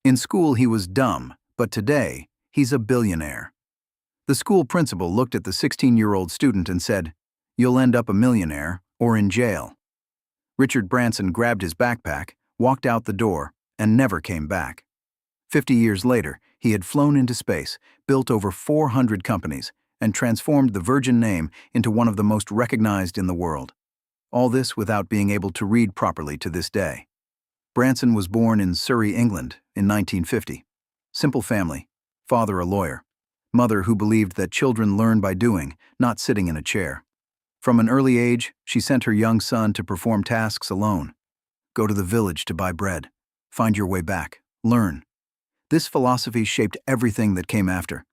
In school, he was dumb, but today, he's a billionaire. The school principal looked at the 16-year-old student and said, "You'll end up a millionaire or in jail." Richard Branson grabbed his backpack, walked out the door, and never came back. 50 years later, he had flown into space, built over 400 companies, and transformed the Virgin name into one of the most recognized in the world. All this without being able to read properly to this day. Branson was born in Surrey, England, in 1950. Simple family, father a lawyer, mother who believed that children learn by doing, not sitting in a chair. From an early age, she sent her young son to perform tasks alone. Go to the village to buy bread. Find your way back. Learn. This philosophy shaped everything that came after.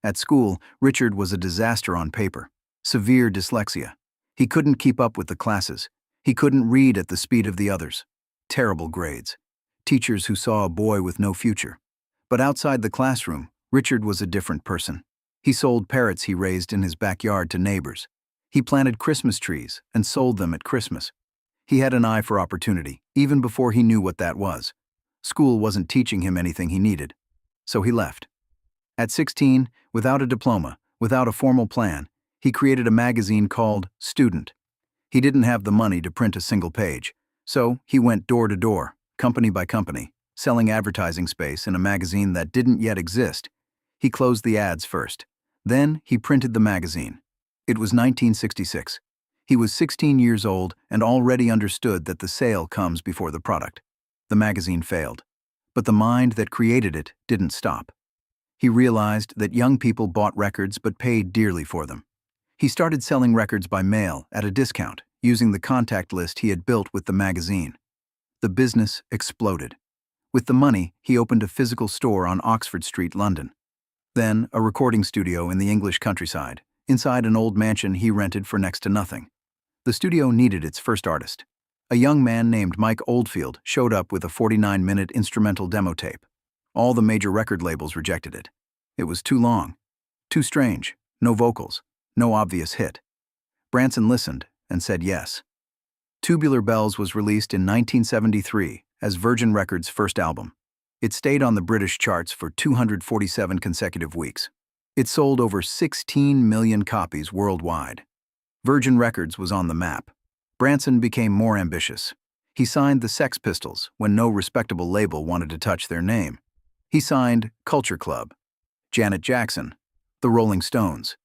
At school, Richard was a disaster on paper. Severe dyslexia. He couldn't keep up with the classes. He couldn't read at the speed of the others. Terrible grades. Teachers who saw a boy with no future. But outside the classroom, Richard was a different person. He sold parrots he raised in his backyard to neighbors. He planted Christmas trees and sold them at Christmas. He had an eye for opportunity, even before he knew what that was. School wasn't teaching him anything he needed. So he left. At 16, without a diploma, without a formal plan, he created a magazine called Student. He didn't have the money to print a single page, so he went door to door, company by company, selling advertising space in a magazine that didn't yet exist. He closed the ads first. Then he printed the magazine. It was 1966. He was 16 years old and already understood that the sale comes before the product. The magazine failed. But the mind that created it didn't stop. He realized that young people bought records but paid dearly for them. He started selling records by mail at a discount, using the contact list he had built with the magazine. The business exploded. With the money, he opened a physical store on Oxford Street, London. Then a recording studio in the English countryside, inside an old mansion he rented for next to nothing. The studio needed its first artist. A young man named Mike Oldfield showed up with a 49-minute instrumental demo tape. All the major record labels rejected it. It was too long, too strange, no vocals, no obvious hit. Branson listened and said yes. Tubular Bells was released in 1973 as Virgin Records' first album. It stayed on the British charts for 247 consecutive weeks. It sold over 16 million copies worldwide. Virgin Records was on the map. Branson became more ambitious. He signed the Sex Pistols when no respectable label wanted to touch their name. He signed Culture Club, Janet Jackson, the Rolling Stones.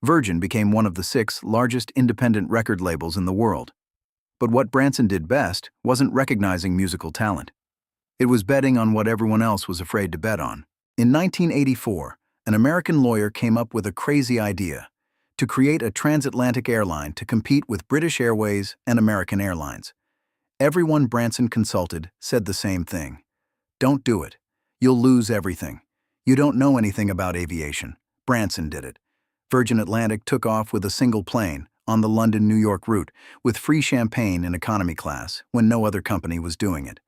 Virgin became one of the 6 largest independent record labels in the world. But what Branson did best wasn't recognizing musical talent. It was betting on what everyone else was afraid to bet on. In 1984, an American lawyer came up with a crazy idea: to create a transatlantic airline to compete with British Airways and American Airlines. Everyone Branson consulted said the same thing. Don't do it. You'll lose everything. You don't know anything about aviation. Branson did it. Virgin Atlantic took off with a single plane on the London-New York route with free champagne in economy class when no other company was doing it.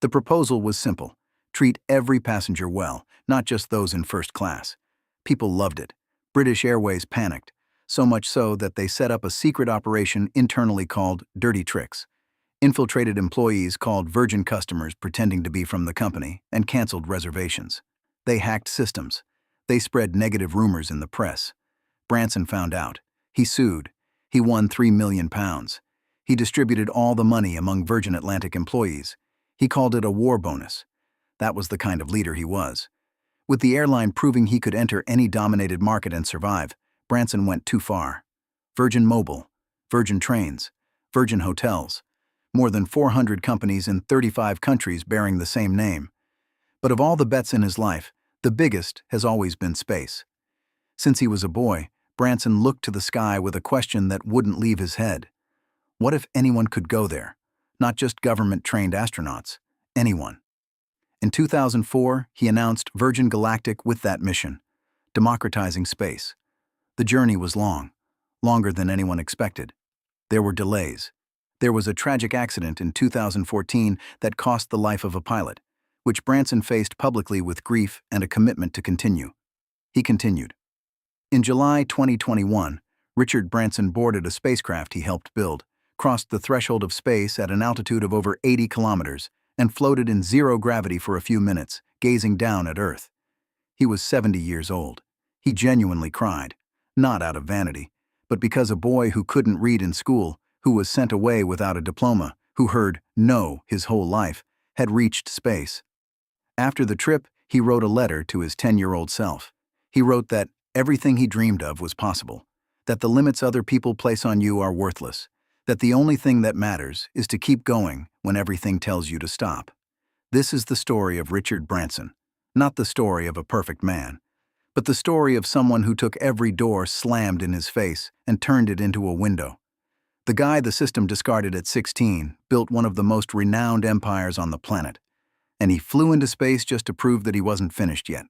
The proposal was simple: treat every passenger well, not just those in first class. People loved it. British Airways panicked, so much so that they set up a secret operation internally called Dirty Tricks. Infiltrated employees called Virgin customers pretending to be from the company and canceled reservations. They hacked systems. They spread negative rumors in the press. Branson found out. He sued. He won £3 million. He distributed all the money among Virgin Atlantic employees. He called it a war bonus. That was the kind of leader he was. With the airline proving he could enter any dominated market and survive, Branson went too far. Virgin Mobile, Virgin Trains, Virgin Hotels, more than 400 companies in 35 countries bearing the same name. But of all the bets in his life, the biggest has always been space. Since he was a boy, Branson looked to the sky with a question that wouldn't leave his head. What if anyone could go there? Not just government-trained astronauts, anyone. In 2004, he announced Virgin Galactic with that mission, democratizing space. The journey was long, longer than anyone expected. There were delays. There was a tragic accident in 2014 that cost the life of a pilot, which Branson faced publicly with grief and a commitment to continue. He continued. In July 2021, Richard Branson boarded a spacecraft he helped build, crossed the threshold of space at an altitude of over 80 kilometers, and floated in zero gravity for a few minutes, gazing down at Earth. He was 70 years old. He genuinely cried, not out of vanity, but because a boy who couldn't read in school, who was sent away without a diploma, who heard no his whole life, had reached space. After the trip, he wrote a letter to his 10-year-old self. He wrote that everything he dreamed of was possible, that the limits other people place on you are worthless, that the only thing that matters is to keep going when everything tells you to stop. This is the story of Richard Branson, not the story of a perfect man, but the story of someone who took every door slammed in his face and turned it into a window. The guy the system discarded at 16 built one of the most renowned empires on the planet, and he flew into space just to prove that he wasn't finished yet.